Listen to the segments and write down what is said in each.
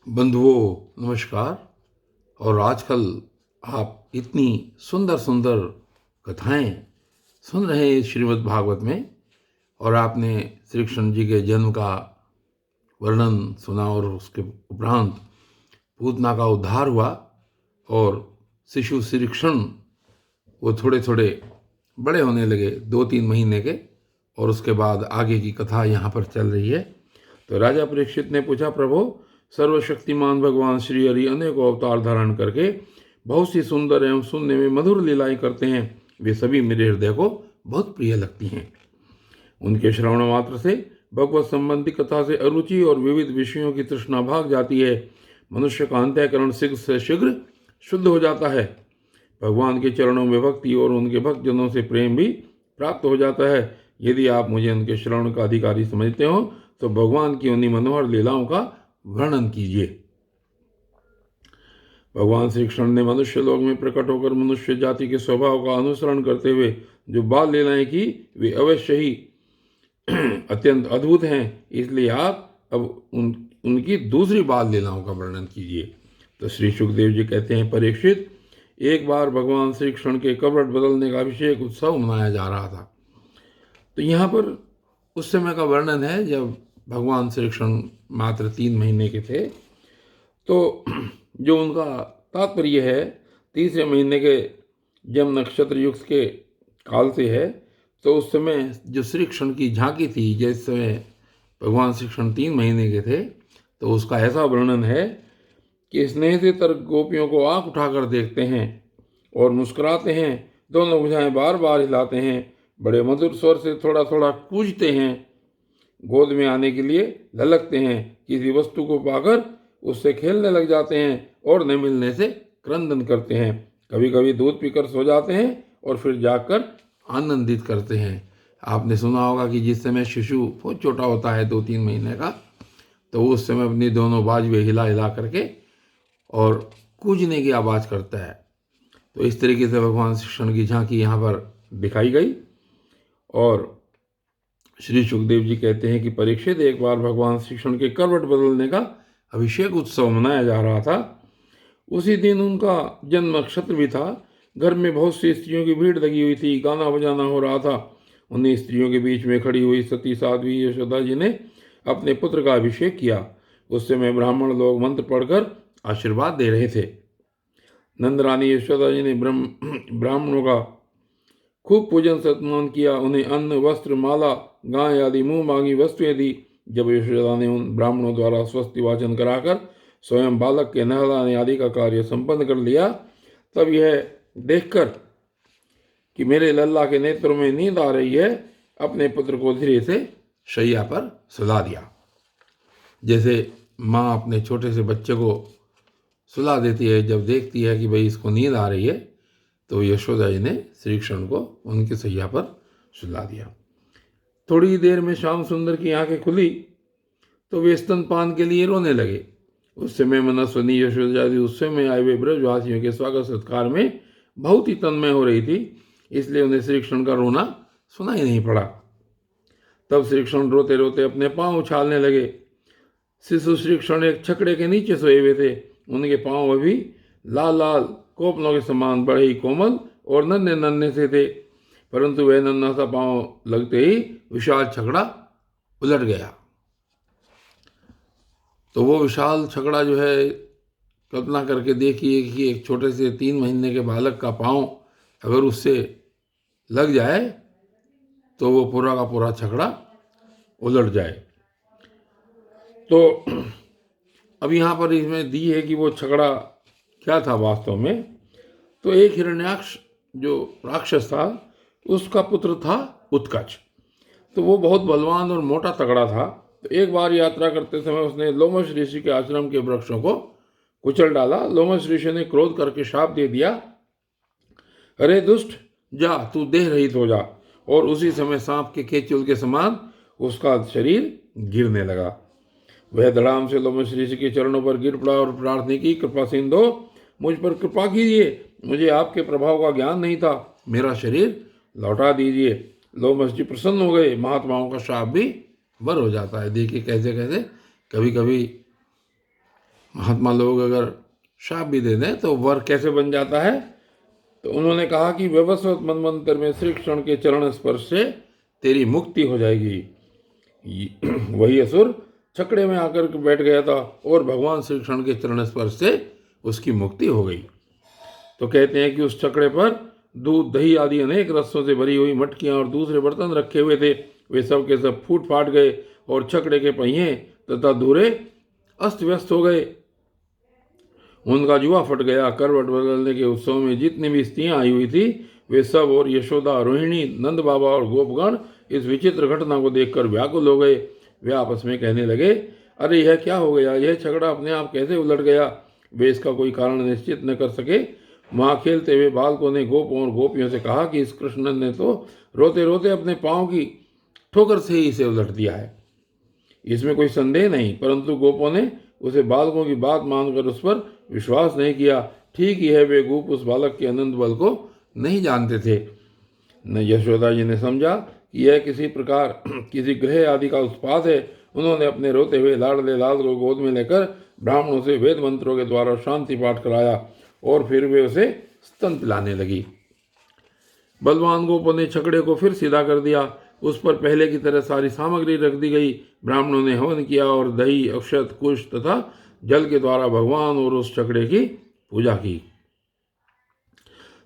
बंधुओं नमस्कार। और आजकल आप इतनी सुंदर सुंदर कथाएं सुन रहे हैं श्रीमद् भागवत में, और आपने श्री कृष्ण जी के जन्म का वर्णन सुना और उसके उपरांत पूतना का उद्धार हुआ और शिशु श्री कृष्ण वो थोड़े थोड़े बड़े होने लगे 2-3 महीने के, और उसके बाद आगे की कथा यहाँ पर चल रही है। तो राजा परीक्षित ने पूछा, प्रभु सर्वशक्तिमान भगवान श्री हरि अनेकों अवतार धारण करके बहुत सी सुंदर एवं सुनने में मधुर लीलाएं करते हैं, वे सभी मेरे हृदय को बहुत प्रिय लगती हैं। उनके श्रवण मात्र से भगवत संबंधी कथा से अरुचि और विविध विषयों की तृष्णा भाग जाती है। मनुष्य का अंतःकरण शीघ्र से शीघ्र शुद्ध हो जाता है। भगवान के चरणों में भक्ति और उनके भक्तजनों से प्रेम भी प्राप्त हो जाता है। यदि आप मुझे उनके श्रवण का अधिकारी समझते हो तो भगवान की उन्हीं मनोहर लीलाओं का वर्णन कीजिए। भगवान श्री कृष्ण ने मनुष्य लोक में प्रकट होकर मनुष्य जाति के स्वभाव का अनुसरण करते हुए जो बाल लीलाएं की, वे अवश्य ही अत्यंत अद्भुत हैं। इसलिए आप अब उनकी दूसरी बाल लीलाओं का वर्णन कीजिए। तो श्री सुखदेव जी कहते हैं, परीक्षित, एक बार भगवान श्री कृष्ण के कपट बदलने का अभिषेक उत्सव मनाया जा रहा था। तो यहाँ पर उस समय का वर्णन है जब भगवान श्री कृष्ण मात्र 3 महीने के थे। तो जो उनका तात्पर्य है, तीसरे महीने के जब नक्षत्र युग के काल से है। तो उस समय जो श्री कृष्ण की झांकी थी, जिस समय भगवान श्री कृष्ण 3 महीने के थे, तो उसका ऐसा वर्णन है कि स्नेह से तर गोपियों को आंख उठाकर देखते हैं और मुस्कुराते हैं, दोनों भुजाएं बार बार हिलाते हैं, बड़े मधुर स्वर से थोड़ा थोड़ा कूजते हैं, गोद में आने के लिए ललकते हैं, किसी वस्तु को पाकर उससे खेलने लग जाते हैं और न मिलने से क्रंदन करते हैं। कभी कभी दूध पीकर सो जाते हैं और फिर जागकर आनंदित करते हैं। आपने सुना होगा कि जिस समय शिशु बहुत छोटा होता है 2-3 महीने का, तो उस समय अपनी दोनों बाजुएं हिला हिला करके और कूजने की आवाज़ करता है। तो इस तरीके से भगवान श्री कृष्ण की झांकी यहाँ पर दिखाई गई। और श्री सुखदेव जी कहते हैं कि परीक्षित, एक बार भगवान श्री कृष्ण के करवट बदलने का अभिषेक उत्सव मनाया जा रहा था। उसी दिन उनका जन्म नक्षत्र भी था। घर में बहुत सी स्त्रियों की भीड़ लगी हुई थी, गाना बजाना हो रहा था। उन्हीं स्त्रियों के बीच में खड़ी हुई सती साध्वी यशोदा जी ने अपने पुत्र का अभिषेक किया। उस समय ब्राह्मण लोग मंत्र पढ़कर आशीर्वाद दे रहे थे। नंद रानी यशोदा जी ने ब्राह्मणों का खूब पूजन सम्मान किया, उन्हें अन्न वस्त्र माला गाय आदि मुंह मांगी वस्तुएं दी। जब यशोदा ने उन ब्राह्मणों द्वारा स्वस्ति वाचन कराकर स्वयं बालक के नहलाने आदि का कार्य संपन्न कर लिया, तब यह देखकर कि मेरे लल्ला के नेत्रों में नींद आ रही है, अपने पुत्र को धीरे से शैया पर सुला दिया। जैसे माँ अपने छोटे से बच्चे को सुला देती है जब देखती है कि भाई इसको नींद आ रही है, तो यशोदा जी ने श्री कृष्ण को उनकी सैया पर सुला दिया। थोड़ी देर में श्याम सुंदर की आंखें खुली तो वे स्तनपान के लिए रोने लगे। उस समय मनस्विनी यशोदा जी उस समय आए हुए ब्रजवासियों के स्वागत सत्कार में बहुत ही तन्मय हो रही थी, इसलिए उन्हें श्री कृष्ण का रोना सुनाई नहीं पड़ा। तब श्री कृष्ण रोते रोते अपने पांव उछालने लगे। शिशु श्री कृष्ण एक छकड़े के नीचे सोए हुए थे। उनके पांव अभी लाल लाल कोपलों के समान बड़े ही कोमल और नन्हे नन्हे से थे, परंतु वह नन्हा सा पांव लगते ही विशाल छकड़ा उलट गया। तो वो विशाल छकड़ा जो है, कल्पना करके देखिए कि एक छोटे से 3 महीने के बालक का पांव अगर उससे लग जाए तो वो पूरा का पूरा छकड़ा उलट जाए। तो अब यहाँ पर इसमें दी है कि वो छकड़ा क्या था वास्तव में। तो एक हिरण्याक्ष जो राक्षस था, उसका पुत्र था उत्कच। तो वो बहुत बलवान और मोटा तगड़ा था। तो एक बार यात्रा करते समय उसने लोमश ऋषि के आश्रम के वृक्षों को कुचल डाला। लोमश ऋषि ने क्रोध करके शाप दे दिया, अरे दुष्ट, जा तू देह रहित हो जा। और उसी समय सांप के केचुल के समान उसका शरीर गिरने लगा। वह धड़ाम से लोमश ऋषि के चरणों पर गिर पड़ा और प्रार्थना की, कृपा सिंधु, मुझ पर कृपा कीजिए, मुझे आपके प्रभाव का ज्ञान नहीं था, मेरा शरीर लौटा दीजिए। लोमश जी प्रसन्न हो गए। महात्माओं का शाप भी वर हो जाता है। देखिए कैसे कैसे कभी कभी महात्मा लोग अगर शाप भी दे दें तो वर कैसे बन जाता है? तो उन्होंने कहा कि वैवस्वत मनवंतर में श्री कृष्ण के चरण स्पर्श से तेरी मुक्ति हो जाएगी। वही असुर छकड़े में आकर के बैठ गया था और भगवान श्री कृष्ण के चरण स्पर्श से उसकी मुक्ति हो गई। तो कहते हैं कि उस छकड़े पर दूध, दही आदि अनेक रसों से भरी हुई मटकियां और दूसरे बर्तन रखे हुए थे। वे सब के सब फूट फाट गए और छकड़े के पहिए तथा धुरे अस्त व्यस्त हो गए। उनका जुआ फट गया। करवट बदलने के उत्सव में जितनी भी स्त्रियां आई हुई थी वे सब और यशोदा, रोहिणी, नंद बाबा और गोपगण इस विचित्र घटना को देखकर व्याकुल हो गए। वे आपस में कहने लगे, अरे यह क्या हो गया? यह झगड़ा अपने आप कैसे उलट गया? वे इसका कोई कारण निश्चित न कर सके। वहां खेलते हुए बालकों ने गोपों और गोपियों से कहा कि इस कृष्ण ने तो रोते रोते अपने पांव की ठोकर से ही इसे उलट दिया है। इसमें कोई संदेह नहीं, परंतु गोपों ने उसे बालकों की बात मानकर उस पर विश्वास नहीं किया। ठीक ही है, वे गोप उस बालक के अनंत बल को नहीं जानते थे। न यशोदा जी ने समझा कि यह किसी प्रकार किसी ग्रह आदि का उत्पात है। उन्होंने अपने रोते हुए लाडले लाल को गोद में लेकर ब्राह्मणों से वेद मंत्रों के द्वारा शांति पाठ कराया और फिर वे उसे स्तन पिलाने लगी। बलवान गोपों ने छकड़े को फिर सीधा कर दिया। उस पर पहले की तरह सारी सामग्री रख दी गई। ब्राह्मणों ने हवन किया और दही, अक्षत, कुश तथा जल के द्वारा भगवान और उस छकड़े की पूजा की।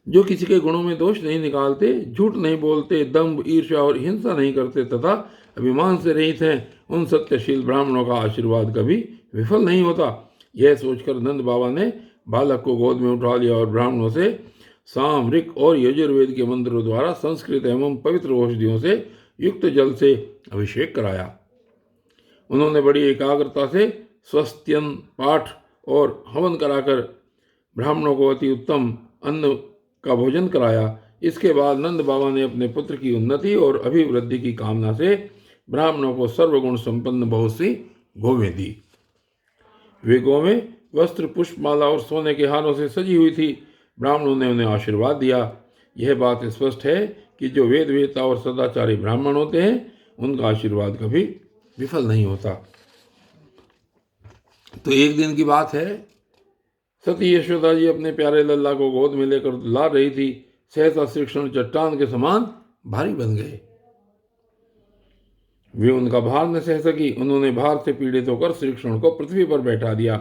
जो किसी के गुणों में दोष नहीं निकालते, झूठ नहीं बोलते, दंभ, ईर्ष्या और हिंसा नहीं करते तथा अभिमान से रहित हैं, उन सत्यशील ब्राह्मणों का आशीर्वाद कभी विफल नहीं होता। यह सोचकर नंद बाबा ने बालक को गोद में उठा लिया और ब्राह्मणों से साम, ऋक और यजुर्वेद के मंत्रों द्वारा संस्कृत एवं पवित्र औषधियों से युक्त जल से अभिषेक कराया। उन्होंने बड़ी एकाग्रता से स्वस्त्यन पाठ और हवन कराकर ब्राह्मणों को अति उत्तम अन्न का भोजन कराया। इसके बाद नंद बाबा ने अपने पुत्र की उन्नति और अभिवृद्धि की कामना से ब्राह्मणों को सर्वगुण संपन्न बहुत सी गौवें दी। वे गौवें वस्त्र, पुष्पमाला और सोने के हारों से सजी हुई थी। ब्राह्मणों ने उन्हें आशीर्वाद दिया। यह बात स्पष्ट है कि जो वेद वेता और सदाचारी ब्राह्मण होते हैं उनका आशीर्वाद कभी विफल नहीं होता। तो एक दिन की बात है, सती यशोदा जी अपने प्यारे लल्ला को गोद में लेकर ला रही थी। सहसा श्री कृष्ण चट्टान के समान भारी बन गए। वे उनका भार न सह सकी। उन्होंने भार से पीड़ित होकर श्री कृष्ण को पृथ्वी पर बैठा दिया।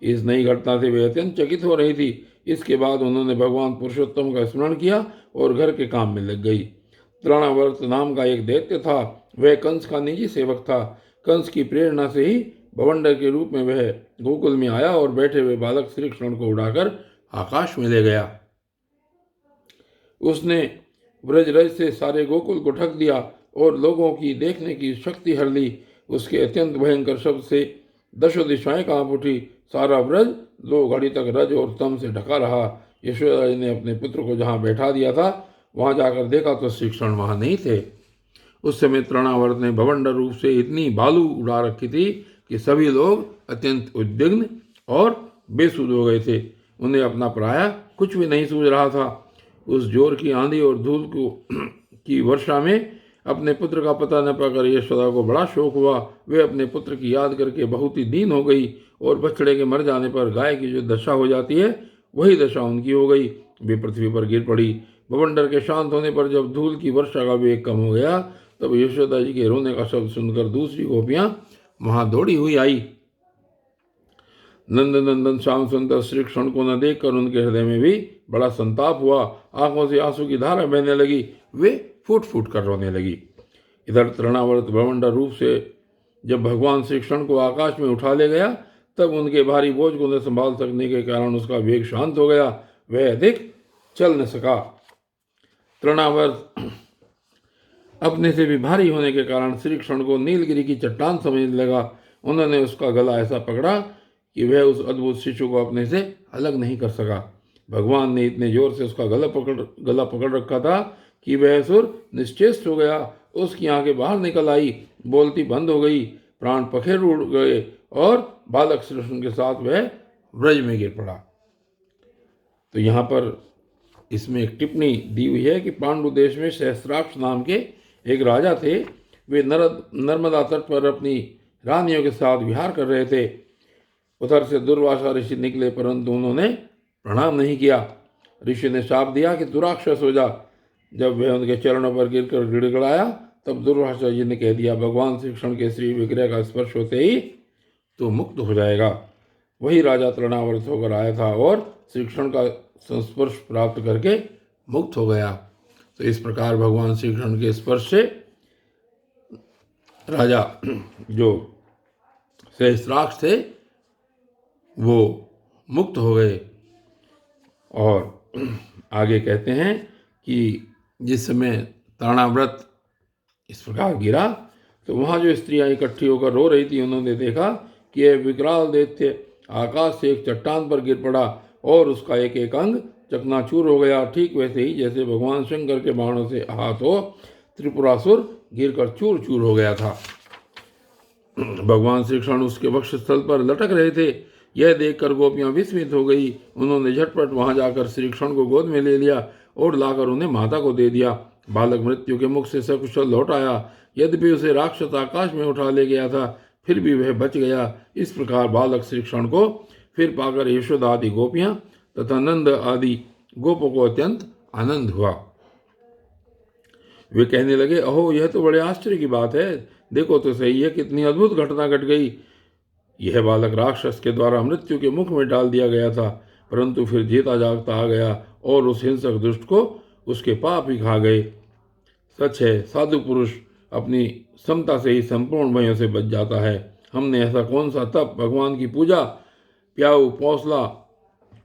इस नई घटना से वे अत्यंत चकित हो रही थी। इसके बाद उन्होंने भगवान पुरुषोत्तम का स्मरण किया और घर के काम में लग गई। तृणावर्त नाम का एक दैत्य था। वह कंस का निजी सेवक था। कंस की प्रेरणा से ही बवंडर के रूप में वह गोकुल में आया और बैठे हुए बालक श्री कृष्ण को उड़ाकर आकाश में ले गया। उसने व्रजरज से सारे गोकुल को ढक दिया और लोगों की देखने की शक्ति हर ली। उसके अत्यंत भयंकर शब्द से दशों दिशाएं कांप उठी। सारा व्रज 2 घड़ी तक रज और तम से ढका रहा। यशोदा जी ने अपने पुत्र को जहां बैठा दिया था वहां जाकर देखा तो श्री कृष्ण वहां नहीं थे। उस समय तृणावर्त ने भवंडर रूप से इतनी बालू उड़ा रखी थी कि सभी लोग अत्यंत उद्विग्न और बेसुध हो गए थे। उन्हें अपना पराया कुछ भी नहीं सूझ रहा था। उस जोर की आंधी और धूल को की वर्षा में अपने पुत्र का पता न पाकर यशोदा को बड़ा शोक हुआ। वे अपने पुत्र की याद करके बहुत ही दीन हो गई और बछड़े के मर जाने पर गाय की जो दशा हो जाती है वही दशा उनकी हो गई। वे पृथ्वी पर गिर पड़ी। बवंडर के शांत होने पर जब धूल की वर्षा का वेग कम हो गया तब यशोदा जी के रोने का शब्द सुनकर दूसरी गोपियां वहां दौड़ी हुई आई। नंद नंदन श्याम सुंदर श्री कृष्ण को न देखकर उनके हृदय में भी बड़ा संताप हुआ। आंखों से आंसू की धारा बहने लगी। वे फूट फूट कर रोने लगी। इधर तृणावर्त भवंडर रूप से जब भगवान श्री कृष्ण को आकाश में उठा ले गया तब उनके भारी बोझ को न संभाल सकने के कारण उसका वेग शांत हो गया। वह अधिक चल न सका। तृणावर्त अपने से भी भारी होने के कारण श्री कृष्ण को नीलगिरी की चट्टान समझने लगा। उन्होंने उसका गला ऐसा पकड़ा कि वह उस अद्भुत शिशु को अपने से अलग नहीं कर सका। भगवान ने इतने जोर से उसका गला पकड़ रखा था कि वह सुर निश्चेष्ट हो गया। उसकी आंखें बाहर निकल आई, बोलती बंद हो गई, प्राण पखेरु उड़ गए और बालक श्री कृष्ण के साथ वह ब्रज में गिर पड़ा। तो यहाँ पर इसमें एक टिप्पणी दी हुई है कि पांडु देश में सहस्राक्ष नाम के एक राजा थे। वे नर्मदा तट पर अपनी रानियों के साथ विहार कर रहे थे। उधर से दुर्वासा ऋषि निकले, परंतु उन्होंने प्रणाम नहीं किया। ऋषि ने शाप दिया कि तू राक्षस हो जा। जब वह उनके चरणों पर गिरकर गिड़गिड़ाया, तब दुर्वासा जी ने कह दिया, भगवान श्री कृष्ण के श्री विग्रह का स्पर्श होते ही तो मुक्त हो जाएगा। वही राजा तृणावर्त होकर आया था और श्री कृष्ण का संस्पर्श प्राप्त करके मुक्त हो गया। तो इस प्रकार भगवान श्री कृष्ण के स्पर्श से राजा जो सहस्राक्ष थे वो मुक्त हो गए। और आगे कहते हैं कि जिस समय तृणाव्रत इस प्रकार गिरा तो वहाँ जो स्त्रियाँ इकट्ठी होकर रो रही थी, उन्होंने देखा कि यह विकराल दैत्य आकाश से एक चट्टान पर गिर पड़ा और उसका एक एक अंग चकनाचूर हो गया। ठीक वैसे ही जैसे भगवान शंकर के बाणों से आहत हो त्रिपुरासुर गिरकर चूर चूर हो गया था। भगवान श्री कृष्ण उसके वक्षस्थल पर लटक रहे थे। यह देखकर गोपियां विस्मित हो गई। उन्होंने झटपट वहां जाकर श्री कृष्ण को गोद में ले लिया और लाकर उन्हें माता को दे दिया। बालक मृत्यु के मुख से सकुशल लौट आया। यद्यपि उसे राक्षस आकाश में उठा ले गया था, फिर भी वह बच गया। इस प्रकार बालक श्री कृष्ण को फिर पाकर यशोदा आदि गोपियां तथा नंद आदि गोपों को अत्यंत आनंद हुआ। वे कहने लगे, अहो यह तो बड़े आश्चर्य की बात है। देखो तो सही है, कितनी अद्भुत घटना घट गई। यह बालक राक्षस के द्वारा मृत्यु के मुख में डाल दिया गया था, परंतु फिर जीता जागता आ गया और उस हिंसक दुष्ट को उसके पाप ही खा गए। सच है, साधु पुरुष अपनी समता से ही संपूर्ण भयों से बच जाता है। हमने ऐसा कौन सा तप, भगवान की पूजा, प्याऊ, पौसला,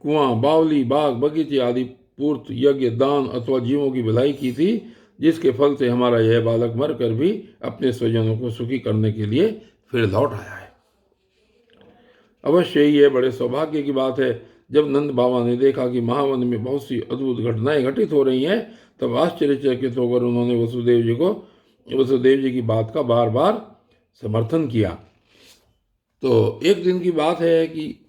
कुआं, बावली, बाग, बगीचे आदि पूर्त, यज्ञ, दान अथवा जीवों की भलाई की थी, जिसके फल से हमारा यह बालक मरकर भी अपने स्वजनों को सुखी करने के लिए फिर लौट आया है। अवश्य ही यह बड़े सौभाग्य की बात है। जब नंद बाबा ने देखा कि महावन में बहुत सी अद्भुत घटनाएं घटित हो रही हैं, तब आश्चर्यचकित होकर उन्होंने वसुदेव जी की बात का बार बार समर्थन किया। तो एक दिन की बात है कि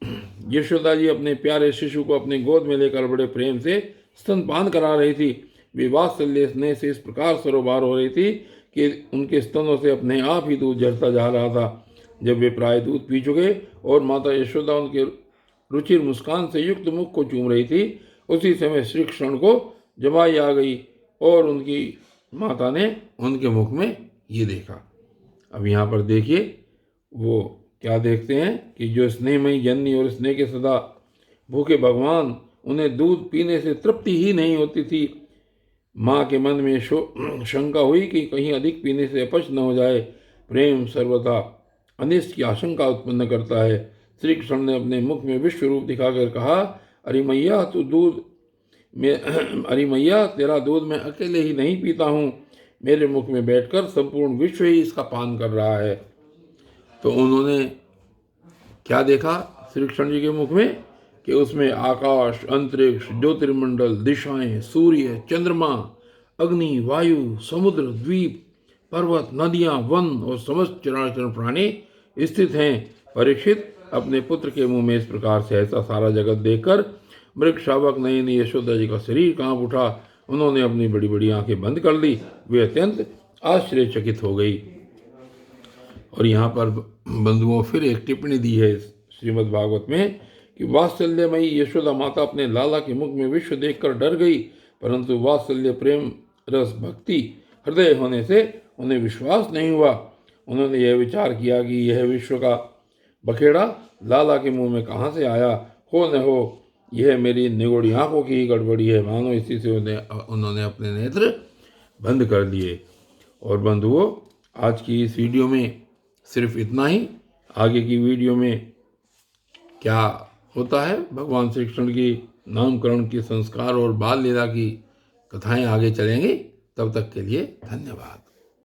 यशोदा जी अपने प्यारे शिशु को अपने गोद में लेकर बड़े प्रेम से स्तनपान करा रही थी। वे वात्सल्य स्नेह से इस प्रकार सरोबार हो रही थी कि उनके स्तनों से अपने आप ही दूध झरता जा रहा था। जब वे प्राय दूध पी चुके और माता यशोदा उनके रुचिर मुस्कान से युक्त मुख को चूम रही थी, उसी समय श्री कृष्ण को जमाई आ गई और उनकी माता ने उनके मुख में ये देखा। अब यहाँ पर देखिए वो क्या देखते हैं कि जो स्नेहमयी जननी और स्नेह के सदा भूखे भगवान, उन्हें दूध पीने से तृप्ति ही नहीं होती थी। माँ के मन में शंका हुई कि कहीं अधिक पीने से अपच न हो जाए। प्रेम सर्वथा अनिष्ट की आशंका उत्पन्न करता है। श्री कृष्ण ने अपने मुख में विश्व रूप दिखाकर कहा, अरे मैया तू दूध में अरे मैया तेरा दूध मैं अकेले ही नहीं पीता हूँ, मेरे मुख में बैठकर संपूर्ण विश्व ही इसका पान कर रहा है। तो उन्होंने क्या देखा श्री कृष्ण जी के मुख में कि उसमें आकाश, अंतरिक्ष, ज्योतिर्मंडल, दिशाएं, सूर्य, चंद्रमा, अग्नि, वायु, समुद्र, द्वीप, पर्वत, नदियां, वन और समस्त चराचर प्राणी स्थित हैं। परीक्षित अपने पुत्र के मुंह में इस प्रकार से ऐसा सारा जगत देखकर मृग शावक नयनी यशोदा जी का शरीर कांप उठा। उन्होंने अपनी बड़ी बड़ी आंखें बंद कर ली। वे अत्यंत आश्चर्यचकित हो गई। और यहाँ पर बंधुओं फिर एक टिप्पणी दी है श्रीमद् भागवत में कि वात्सल्यमयी यशोदा माता अपने लाला के मुख में विश्व देखकर डर गई, परंतु वात्सल्य प्रेम रस भक्ति हृदय होने से उन्हें विश्वास नहीं हुआ। उन्होंने यह विचार किया कि यह विश्व का बखेड़ा लाला के मुंह में कहाँ से आया, हो न हो यह मेरी निगोड़ी आंखों की ही गड़बड़ी है। मानो इसी से उन्होंने अपने नेत्र बंद कर लिए। और बंधुओं, आज की इस वीडियो में सिर्फ इतना ही। आगे की वीडियो में क्या होता है, भगवान श्री कृष्ण की नामकरण के संस्कार और बाल लीला की कथाएं आगे चलेंगी। तब तक के लिए धन्यवाद।